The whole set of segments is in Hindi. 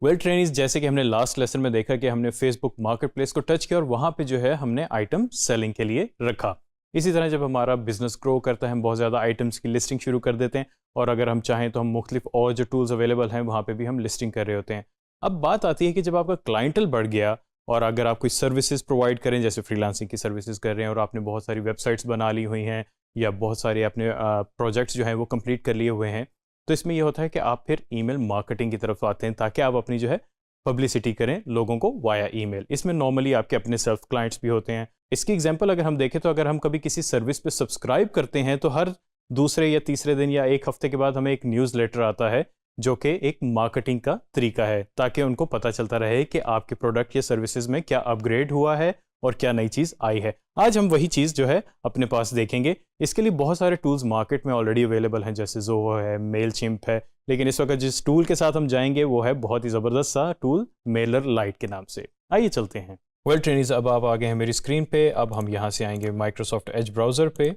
ट्रेनिज, जैसे कि हमने लास्ट लेसन में देखा कि हमने फेसबुक मार्केट प्लेस को टच किया और वहाँ पे जो है हमने आइटम सेलिंग के लिए रखा। इसी तरह जब हमारा बिजनेस ग्रो करता है हम बहुत ज़्यादा आइटम्स की लिस्टिंग शुरू कर देते हैं और अगर हम चाहें तो हम मुख्तलिफ और जो टूल्स अवेलेबल हैं वहाँ पे भी हम लिस्टिंग कर रहे होते हैं। अब बात आती है कि जब आपका क्लाइंटल बढ़ गया और अगर आप कोई सर्विसेज प्रोवाइड करें, जैसे फ्रीलांसिंग की सर्विसेज कर रहे हैं और आपने बहुत सारी वेबसाइट्स बना ली हुई हैं या बहुत सारे अपने प्रोजेक्ट्स जो हैं वो कंप्लीट कर लिए हुए हैं, तो इसमें यह होता है कि आप फिर ईमेल मार्केटिंग की तरफ आते हैं ताकि आप अपनी जो है पब्लिसिटी करें लोगों को वाया ईमेल। इसमें नॉर्मली आपके अपने सेल्फ क्लाइंट्स भी होते हैं। इसकी एग्जांपल अगर हम देखें तो अगर हम कभी किसी सर्विस पे सब्सक्राइब करते हैं तो हर दूसरे या तीसरे दिन या एक हफ्ते के बाद हमें एक न्यूज़लेटर आता है जो कि एक मार्केटिंग का तरीका है ताकि उनको पता चलता रहे कि आपके प्रोडक्ट या सर्विसेज में क्या अपग्रेड हुआ है और क्या नई चीज़ आई है। आज हम वही चीज़ जो है अपने पास देखेंगे। इसके लिए बहुत सारे टूल्स मार्केट में ऑलरेडी अवेलेबल हैं, जैसे ज़ोहो है, मेलचिम्प है, लेकिन इस वक्त जिस टूल के साथ हम जाएंगे वो है बहुत ही ज़बरदस्त सा टूल मेलर लाइट के नाम से। आइए चलते हैं। ट्रेनिज, अब आप आ गए हैं मेरी स्क्रीन पे। अब हम यहाँ से आएंगे माइक्रोसॉफ्ट एज ब्राउज़र पे।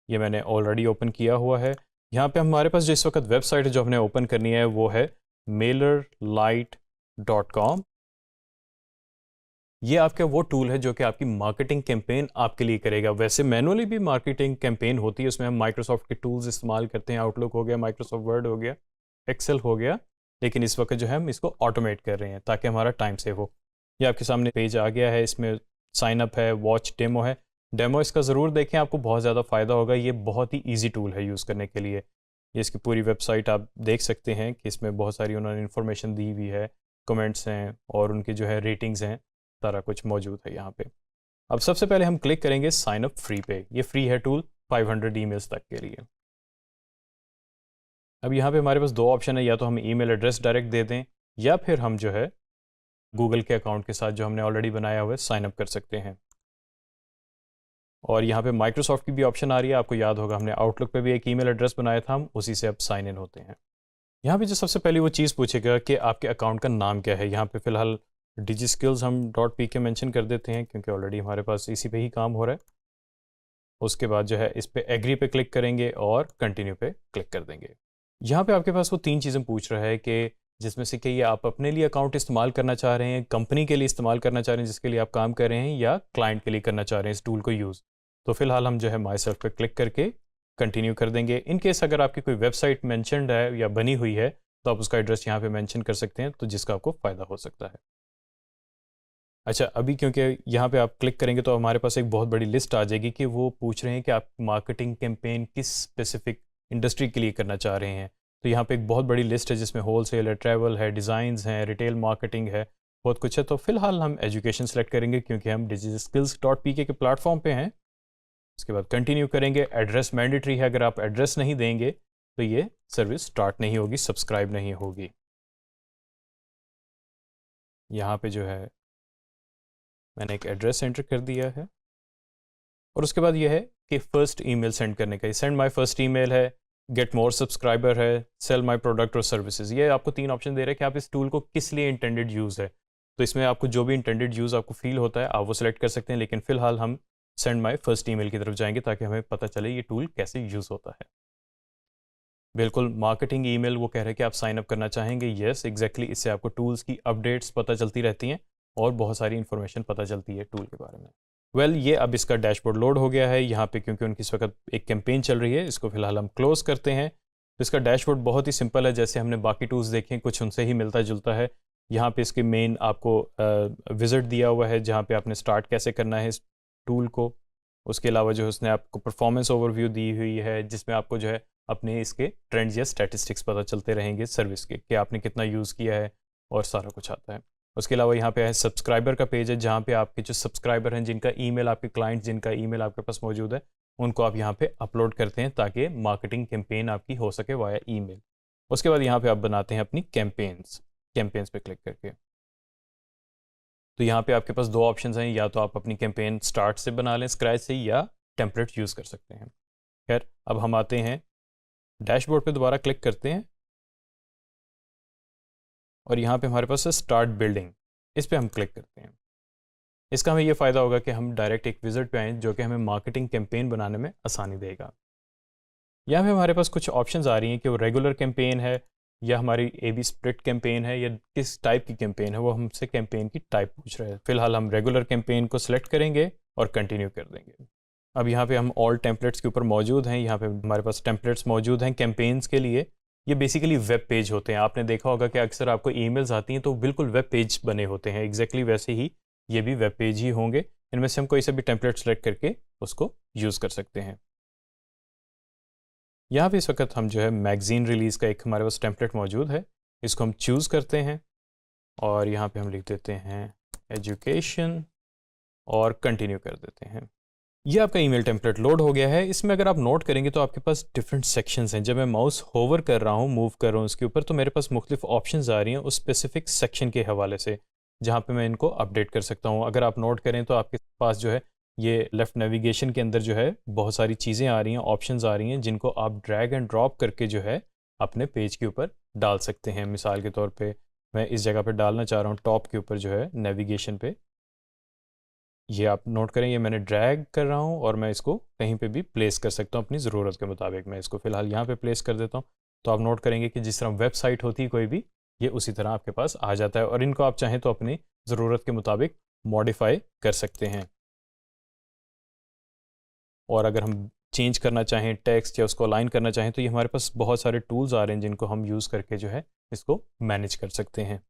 ये मैंने ऑलरेडी ओपन किया हुआ है। यहाँ पे हमारे पास जो इस वक्त वेबसाइट है जो हमने ओपन करनी है वो है MailerLite.com। ये आपका वो टूल है जो कि आपकी मार्केटिंग कैंपेन आपके लिए करेगा। वैसे मैनुअली भी मार्केटिंग कैंपेन होती है, उसमें हम माइक्रोसॉफ्ट के टूल्स इस्तेमाल करते हैं, आउटलुक हो गया, माइक्रोसॉफ्ट वर्ड हो गया, एक्सेल हो गया, लेकिन इस वक्त जो है हम इसको ऑटोमेट कर रहे हैं ताकि हमारा टाइम सेव हो। ये आपके सामने पेज आ गया है, इसमें साइन अप है, वॉच डेमो है। डेमो इसका ज़रूर देखें, आपको बहुत ज़्यादा फ़ायदा होगा। ये बहुत ही ईजी टूल है यूज़ करने के लिए। ये इसकी पूरी वेबसाइट आप देख सकते हैं कि इसमें बहुत सारी उन्होंने इन्फॉर्मेशन दी हुई है, कमेंट्स हैं और उनकी जो है रेटिंग्स हैं, सारा कुछ मौजूद है यहाँ पे। अब सबसे पहले हम क्लिक करेंगे साइन अप फ्री पे। ये फ्री है टूल 500 ईमेल्स तक के लिए। अब यहाँ पे हमारे पास दो ऑप्शन है, या तो हम ईमेल एड्रेस डायरेक्ट दे दें या फिर हम जो है गूगल के अकाउंट के साथ जो हमने ऑलरेडी बनाया हुआ है साइन अप कर सकते हैं। और यहाँ पे माइक्रोसॉफ्ट की भी ऑप्शन आ रही है। आपको याद होगा हमने आउटलुक पे भी एक ईमेल एड्रेस बनाया था, हम उसी से अब साइन इन होते हैं। यहाँ पे जो सबसे पहले वो चीज़ पूछेगा कि आपके अकाउंट का नाम क्या है। यहाँ पे फिलहाल डिजिस्किल्स हम .pk मेंशन कर देते हैं क्योंकि ऑलरेडी हमारे पास इसी पे ही काम हो रहा है। उसके बाद जो है इस पे एग्री पे क्लिक करेंगे और कंटिन्यू पे क्लिक कर देंगे। यहाँ पे आपके पास वो तीन चीज़ें पूछ रहा है कि जिसमें से कि ये आप अपने लिए अकाउंट इस्तेमाल करना चाह रहे हैं, कंपनी के लिए इस्तेमाल करना चाह रहे हैं जिसके लिए आप काम कर रहे हैं, या क्लाइंट के लिए करना चाह रहे हैं इस टूल को यूज़। तो फिलहाल हम जो है माई सेल्फ पे क्लिक करके कंटिन्यू कर देंगे। इन केस अगर आपकी कोई वेबसाइट मैंशनड है या बनी हुई है तो आप उसका एड्रेस यहाँ पे मेंशन कर सकते हैं, तो जिसका आपको फ़ायदा हो सकता है। अच्छा, अभी क्योंकि यहाँ पे आप क्लिक करेंगे तो हमारे पास एक बहुत बड़ी लिस्ट आ जाएगी कि वो पूछ रहे हैं कि आप मार्केटिंग कैंपेन किस स्पेसिफिक इंडस्ट्री के लिए करना चाह रहे हैं। तो यहाँ पे एक बहुत बड़ी लिस्ट है जिसमें होलसेल है, ट्रैवल है, डिज़ाइंस हैं, रिटेल मार्केटिंग है, बहुत कुछ है। तो फिलहाल हम एजुकेशन सेलेक्ट करेंगे क्योंकि हम digitalskills.pk के प्लेटफॉर्म पे हैं। उसके बाद कंटिन्यू करेंगे। एड्रेस मैंडेटरी है, अगर आप एड्रेस नहीं देंगे तो ये सर्विस स्टार्ट नहीं होगी, सब्सक्राइब नहीं होगी। यहाँ पे जो है मैंने एक एड्रेस एंटर कर दिया है और उसके बाद ये है कि फ़र्स्ट ईमेल सेंड करने का। सेंड माय फर्स्ट ईमेल है, गेट मोर सब्सक्राइबर है, सेल माय प्रोडक्ट और सर्विसेज। ये आपको तीन ऑप्शन दे रहे हैं कि आप इस टूल को किस लिए इंटेंडेड यूज़ है। तो इसमें आपको जो भी इंटेंडेड यूज़ आपको फील होता है आप वो सिलेक्ट कर सकते हैं, लेकिन फ़िलहाल हम सेंड माय फर्स्ट ईमेल की तरफ जाएंगे ताकि हमें पता चले ये टूल कैसे यूज़ होता है। बिल्कुल मार्केटिंग ईमेल वो कह रहे हैं कि आप साइन अप करना चाहेंगे। येस एग्जैक्टली, इससे आपको टूल्स की अपडेट्स पता चलती रहती हैं और बहुत सारी इन्फॉर्मेशन पता चलती है टूल के बारे में। ये अब इसका डैशबोर्ड लोड हो गया है यहाँ पे, क्योंकि उनकी इस वक्त एक कैंपेन चल रही है। इसको फिलहाल हम क्लोज करते हैं। तो इसका डैशबोर्ड बहुत ही सिंपल है, जैसे हमने बाकी टूल्स देखे कुछ उनसे ही मिलता जुलता है। यहाँ पे इसके मेन आपको विजिट दिया हुआ है जहाँ पे आपने स्टार्ट कैसे करना है इस टूल को। उसके अलावा जो है उसने आपको परफॉर्मेंस ओवरव्यू दी हुई है जिसमें आपको जो है अपने इसके ट्रेंड्स या स्टैटिस्टिक्स पता चलते रहेंगे सर्विस के कि आपने कितना यूज़ किया है और सारा कुछ आता है। उसके अलावा यहाँ पे है सब्सक्राइबर का पेज है जहाँ पे आपके जो सब्सक्राइबर हैं जिनका ईमेल, आपके क्लाइंट जिनका ईमेल आपके पास मौजूद है, उनको आप यहाँ पे अपलोड करते हैं ताकि मार्केटिंग कैंपेन आपकी हो सके वाया ईमेल। उसके बाद यहाँ पे आप बनाते हैं अपनी कैंपेन्स पे क्लिक करके। तो यहाँ पे आपके पास दो ऑप्शन हैं, या तो आप अपनी कैंपेन स्टार्ट से बना लें स्क्रैच से, या टेम्पलेट यूज़ कर सकते हैं। खैर अब हम आते हैं डैशबोर्ड पे, दोबारा क्लिक करते हैं और यहाँ पे हमारे पास है स्टार्ट बिल्डिंग। इस पे हम क्लिक करते हैं। इसका हमें ये फ़ायदा होगा कि हम डायरेक्ट एक विजिट पे आएँ जो कि हमें मार्केटिंग कैंपेन बनाने में आसानी देगा। यहाँ पे हमारे पास कुछ ऑप्शंस आ रही हैं कि वो रेगुलर कैंपेन है, या हमारी AB स्प्लिट कैंपेन है या किस टाइप की कैंपेन है, वो हमसे कैंपेन की टाइप पूछ रहा है। फिलहाल हम रेगुलर कैंपेन को सिलेक्ट करेंगे और कंटिन्यू कर देंगे। अब यहाँ पे हम ऑल टेम्पलेट्स के ऊपर मौजूद हैं। यहाँ पे हमारे पास टेम्पलेट्स मौजूद हैं कैंपेन्स के लिए। ये बेसिकली वेब पेज होते हैं। आपने देखा होगा कि अक्सर आपको ईमेल्स आती हैं तो बिल्कुल वेब पेज बने होते हैं, एग्जैक्टली वैसे ही ये भी वेब पेज ही होंगे। इनमें से हम कोई सा भी टेम्पलेट सेलेक्ट करके उसको यूज़ कर सकते हैं। यहाँ पे इस वक्त हम जो है मैगज़ीन रिलीज़ का एक हमारे पास टेम्पलेट मौजूद है, इसको हम चूज़ करते हैं और यहाँ पे हम लिख देते हैं एजुकेशन और कंटिन्यू कर देते हैं। ये आपका ईमेल टेम्पलेट लोड हो गया है। इसमें अगर आप नोट करेंगे तो आपके पास डिफरेंट सेक्शंस हैं। जब मैं माउस होवर कर रहा हूँ, मूव कर रहा हूँ इसके ऊपर, तो मेरे पास मुख्तलिफ ऑप्शंस आ रही हैं उस स्पेसिफिक सेक्शन के हवाले से, जहाँ पे मैं इनको अपडेट कर सकता हूँ। अगर आप नोट करें तो आपके पास जो है ये लेफ़्ट नेविगेशन के अंदर जो है बहुत सारी चीज़ें आ रही हैं, ऑप्शंस आ रही हैं, जिनको आप ड्रैग एंड ड्रॉप करके जो है अपने पेज के ऊपर डाल सकते हैं। मिसाल के तौर पे मैं इस जगह पे डालना चाह रहा हूँ, टॉप के ऊपर जो है नेविगेशन पे, ये आप नोट करें ये मैंने ड्रैग कर रहा हूँ और मैं इसको कहीं पे भी प्लेस कर सकता हूँ अपनी ज़रूरत के मुताबिक। मैं इसको फ़िलहाल यहाँ पे प्लेस कर देता हूँ। तो आप नोट करेंगे कि जिस तरह वेबसाइट होती है कोई भी, ये उसी तरह आपके पास आ जाता है और इनको आप चाहें तो अपनी ज़रूरत के मुताबिक मॉडिफाई कर सकते हैं। और अगर हम चेंज करना चाहें टेक्स्ट या उसको अलाइन करना चाहें तो ये हमारे पास बहुत सारे टूल्स आ रहे हैं जिनको हम यूज़ करके जो है इसको मैनेज कर सकते हैं।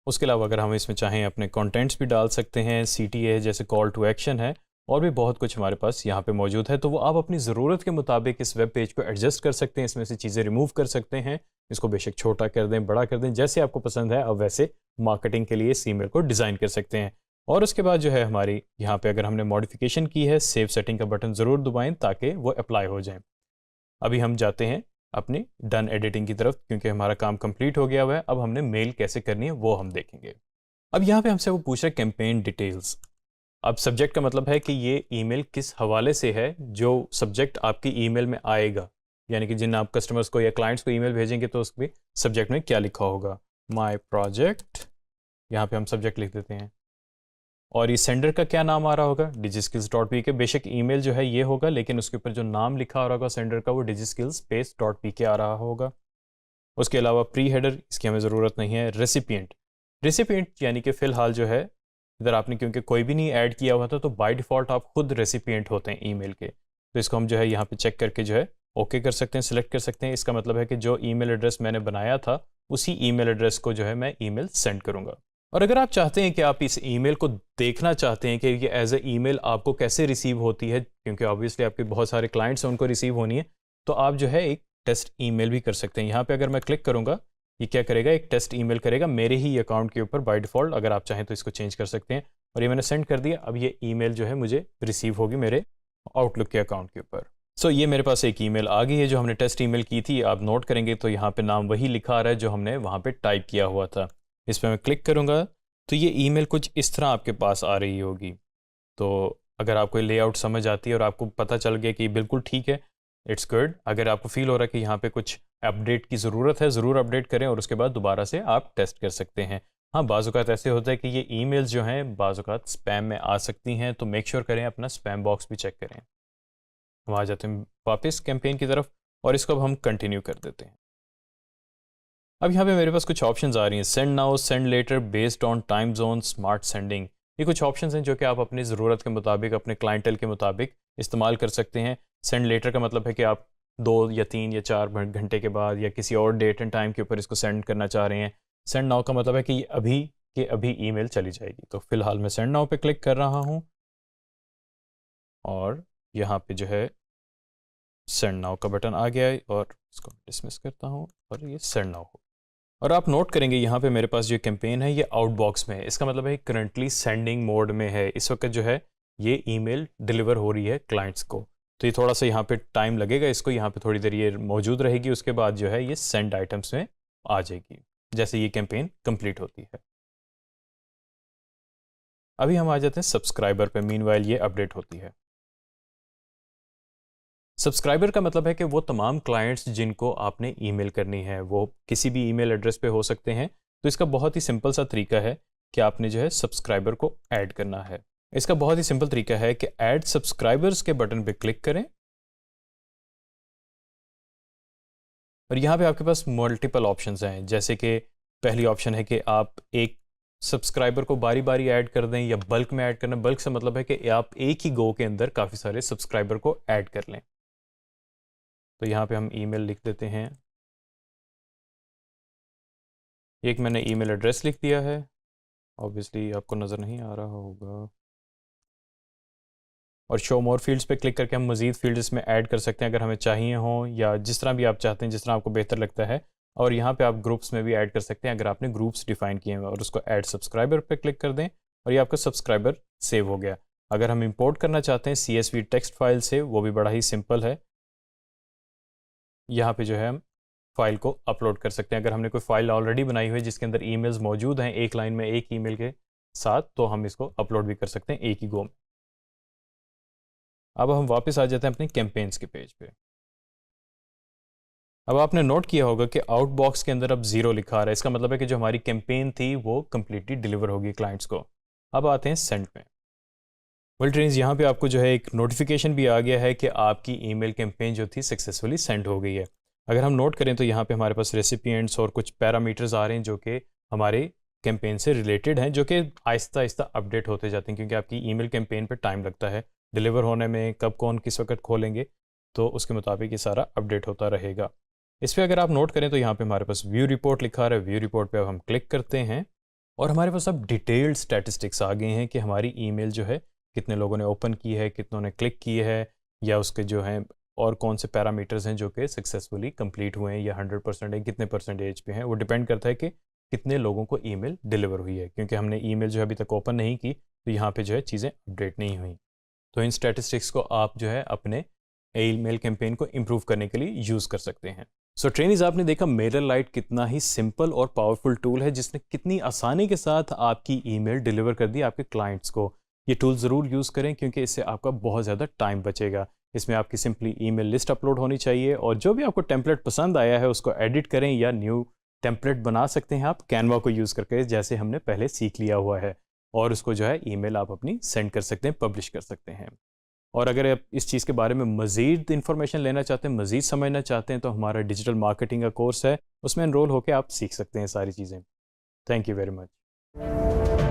उसके अलावा अगर हम इसमें चाहें अपने कंटेंट्स भी डाल सकते हैं, CTA जैसे कॉल टू एक्शन है, और भी बहुत कुछ हमारे पास यहाँ पे मौजूद है। तो वो आप अपनी ज़रूरत के मुताबिक इस वेब पेज को एडजस्ट कर सकते हैं, इसमें से चीज़ें रिमूव कर सकते हैं, इसको बेशक छोटा कर दें, बड़ा कर दें, जैसे आपको पसंद है। अब वैसे मार्केटिंग के लिए इस ईमेल को डिज़ाइन कर सकते हैं। और उसके बाद जो है हमारी यहाँ पे अगर हमने मॉडिफिकेशन की है, सेव सेटिंग का बटन ज़रूर दबाएं ताकि वो अप्लाई हो जाए। अभी हम जाते हैं अपनी डन एडिटिंग की तरफ, क्योंकि हमारा काम कंप्लीट हो गया हुआ है। अब हमने मेल कैसे करनी है वो हम देखेंगे। अब यहाँ पे हमसे वो पूछ रहे कैंपेन डिटेल्स। अब सब्जेक्ट का मतलब है कि ये ईमेल किस हवाले से है, जो सब्जेक्ट आपकी ईमेल में आएगा, यानी कि जिन आप कस्टमर्स को या क्लाइंट्स को ईमेल भेजेंगे तो उसके सब्जेक्ट में क्या लिखा होगा। माय प्रोजेक्ट, यहाँ पे हम सब्जेक्ट लिख देते हैं। और ये सेंडर का क्या नाम आ रहा होगा, digiskills.pk। बेशक ईमेल जो है ये होगा, लेकिन उसके ऊपर जो नाम लिखा आ रहा होगा सेंडर का, वो digiskills.pk आ रहा होगा। उसके अलावा प्री हेडर, इसकी हमें ज़रूरत नहीं है। रेसिपिएंट यानी कि फ़िलहाल जो है इधर आपने क्योंकि कोई भी नहीं ऐड किया हुआ था, तो बाय डिफ़ॉल्ट आप खुद रेसिपिएंट होते हैं ईमेल के। तो इसको हम जो है यहाँ पे चेक करके जो है ओके कर सकते हैं, सिलेक्ट कर सकते हैं। इसका मतलब है कि जो ईमेल एड्रेस मैंने बनाया था उसी ईमेल एड्रेस को जो है मैं ईमेल सेंड करूँगा। और अगर आप चाहते हैं कि आप इस ईमेल को देखना चाहते हैं कि ये एज ए ईमेल आपको कैसे रिसीव होती है, क्योंकि ऑब्वियसली आपके बहुत सारे क्लाइंट्स हैं उनको रिसीव होनी है, तो आप जो है एक टेस्ट ईमेल भी कर सकते हैं। यहाँ पे अगर मैं क्लिक करूँगा, ये क्या करेगा, एक टेस्ट ईमेल करेगा मेरे ही अकाउंट के ऊपर बाय डिफ़ॉल्ट। अगर आप चाहें तो इसको चेंज कर सकते हैं। और ये मैंने सेंड कर दिया। अब ये ईमेल जो है मुझे रिसीव होगी मेरे आउटलुक के अकाउंट के ऊपर। सो ये मेरे पास एक ईमेल आ गई है जो हमने टेस्ट ईमेल की थी। आप नोट करेंगे तो यहाँ पे नाम वही लिखा आ रहा है जो हमने वहाँ पे टाइप किया हुआ था। इस पर मैं क्लिक करूँगा तो ये ईमेल कुछ इस तरह आपके पास आ रही होगी। तो अगर आपको लेआउट समझ आती है और आपको पता चल गया कि बिल्कुल ठीक है, इट्स गुड। अगर आपको फील हो रहा है कि यहाँ पे कुछ अपडेट की ज़रूरत है, ज़रूर अपडेट करें और उसके बाद दोबारा से आप टेस्ट कर सकते हैं। हाँ, बाज़ औक़ात ऐसे होता है कि ये ईमेल्स जो हैं बाज़ औक़ात स्पैम में आ सकती हैं, तो मेक श्योर करें अपना स्पैम बॉक्स भी चेक करें। हम आ जाते हैं वापस कैंपेन की तरफ और इसको अब हम कंटिन्यू कर देते हैं। अब यहाँ पे मेरे पास कुछ ऑप्शंस आ रही हैं, send now, send later, based on time zone, smart sending. ये कुछ ऑप्शंस हैं जो कि आप अपनी ज़रूरत के मुताबिक, अपने क्लाइंटल के मुताबिक इस्तेमाल कर सकते हैं। सेंड लेटर का मतलब है कि आप 2 या 3 या 4 घंटे के बाद या किसी और डेट एंड टाइम के ऊपर इसको सेंड करना चाह रहे हैं। सेंड नाउ का मतलब है कि अभी के अभी ईमेल चली जाएगी। तो फिलहाल मैं सेंड नाउ पे क्लिक कर रहा हूँ और यहाँ पे जो है सेंड नाउ का बटन आ गया है और इसको डिसमिस करता हूँ और ये सेंड नाउ हो। और आप नोट करेंगे यहाँ पे मेरे पास जो कैंपेन है ये आउटबॉक्स में है। इसका मतलब है करंटली सेंडिंग मोड में है। इस वक्त जो है ये ईमेल डिलीवर हो रही है क्लाइंट्स को। तो ये थोड़ा सा यहाँ पे टाइम लगेगा, इसको यहाँ पे थोड़ी देर ये मौजूद रहेगी। उसके बाद जो है ये सेंड आइटम्स में आ जाएगी जैसे ये कैंपेन कंप्लीट होती है। अभी हम आ जाते हैं सब्सक्राइबर पे। मीनवाइल ये अपडेट होती है। सब्सक्राइबर का मतलब है कि वो तमाम क्लाइंट्स जिनको आपने ईमेल करनी है वो किसी भी ईमेल एड्रेस पे हो सकते हैं। तो इसका बहुत ही सिंपल सा तरीका है कि आपने जो है सब्सक्राइबर को ऐड करना है। इसका बहुत ही सिंपल तरीका है कि ऐड सब्सक्राइबर्स के बटन पे क्लिक करें और यहाँ पे आपके पास मल्टीपल ऑप्शंस हैं, जैसे कि पहली ऑप्शन है कि आप एक सब्सक्राइबर को बारी बारी ऐड कर दें या बल्क में ऐड करना। बल्क से मतलब है कि आप एक ही गो के अंदर काफ़ी सारे सब्सक्राइबर को ऐड कर लें। तो यहाँ पे हम ईमेल लिख देते हैं, एक मैंने ईमेल एड्रेस लिख दिया है, ऑब्वियसली आपको नज़र नहीं आ रहा होगा। और शो मोर फील्ड्स पे क्लिक करके हम मज़ीद फील्ड इसमें ऐड कर सकते हैं अगर हमें चाहिए हों, या जिस तरह भी आप चाहते हैं, जिस तरह आपको बेहतर लगता है। और यहाँ पे आप ग्रुप्स में भी ऐड कर सकते हैं अगर आपने ग्रुप्स डिफाइन किए हैं, और उसको ऐड सब्सक्राइबर पे क्लिक कर दें और ये आपका सब्सक्राइबर सेव हो गया। अगर हम इंपोर्ट करना चाहते हैं CSV टेक्स्ट फाइल से, वो भी बड़ा ही सिंपल है। यहाँ पे जो है हम फाइल को अपलोड कर सकते हैं। अगर हमने कोई फाइल ऑलरेडी बनाई हुई है जिसके अंदर ईमेल्स मौजूद हैं एक लाइन में एक ईमेल के साथ, तो हम इसको अपलोड भी कर सकते हैं एक ही गो में। अब हम वापस आ जाते हैं अपने कैंपेन्स के पेज पे। अब आपने नोट किया होगा कि आउटबॉक्स के अंदर अब 0 लिखा आ रहा है। इसका मतलब है कि जो हमारी कैंपेन थी वो कंप्लीटली डिलीवर होगी क्लाइंट्स को। अब आते हैं सेंड पे। वेल ट्रेंड्स, यहाँ पे आपको जो है एक नोटिफिकेशन भी आ गया है कि आपकी ईमेल कैंपेन जो थी सक्सेसफुली सेंड हो गई है। अगर हम नोट करें तो यहाँ पे हमारे पास रेसिपिएंट्स और कुछ पैरामीटर्स आ रहे हैं जो कि हमारे कैंपेन से रिलेटेड हैं, जो कि आहिस्ता आहिस्ता अपडेट होते जाते हैं, क्योंकि आपकी ईमेल कैंपेन पे टाइम लगता है डिलीवर होने में। कब कौन किस वक्त खोलेंगे, तो उसके मुताबिक ये सारा अपडेट होता रहेगा। इस पर अगर आप नोट करें तो यहाँ पे हमारे पास व्यू रिपोर्ट लिखा रहा है। व्यू रिपोर्ट पे अब हम क्लिक करते हैं और हमारे पास अब डिटेल्ड स्टैटिस्टिक्स आ गए हैं कि हमारी ईमेल जो है कितने लोगों ने ओपन की है, कितनों ने क्लिक की है, या उसके जो हैं और कौन से पैरामीटर्स हैं जो कि सक्सेसफुली कंप्लीट हुए हैं, या 100% है, कितने परसेंटेज पे हैं। वो डिपेंड करता है कि कितने लोगों को ईमेल डिलीवर हुई है, क्योंकि हमने ईमेल जो है अभी तक ओपन नहीं की, तो यहाँ पे जो है चीज़ें अपडेट नहीं हुई। तो इन स्टैटिस्टिक्स को आप जो है अपने ईमेल कैंपेन को इम्प्रूव करने के लिए यूज़ कर सकते हैं। सो ट्रेनिज, आपने देखा मेलरलाइट कितना ही सिंपल और पावरफुल टूल है, जिसने कितनी आसानी के साथ आपकी ईमेल डिलीवर कर दी आपके क्लाइंट्स को। ये टूल ज़रूर यूज़ करें, क्योंकि इससे आपका बहुत ज़्यादा टाइम बचेगा। इसमें आपकी सिंपली ईमेल लिस्ट अपलोड होनी चाहिए, और जो भी आपको टेम्पलेट पसंद आया है उसको एडिट करें, या न्यू टेम्पलेट बना सकते हैं आप कैनवा को यूज़ करके, जैसे हमने पहले सीख लिया हुआ है। और उसको जो है ईमेल आप अपनी सेंड कर सकते हैं, पब्लिश कर सकते हैं। और अगर आप इस चीज़ के बारे में मज़ीद इन्फॉर्मेशन लेना चाहते हैं, मज़ीद समझना चाहते हैं, तो हमारा डिजिटल मार्केटिंग का कोर्स है, उसमें एनरोल होकर आप सीख सकते हैं सारी चीज़ें। Thank you very much.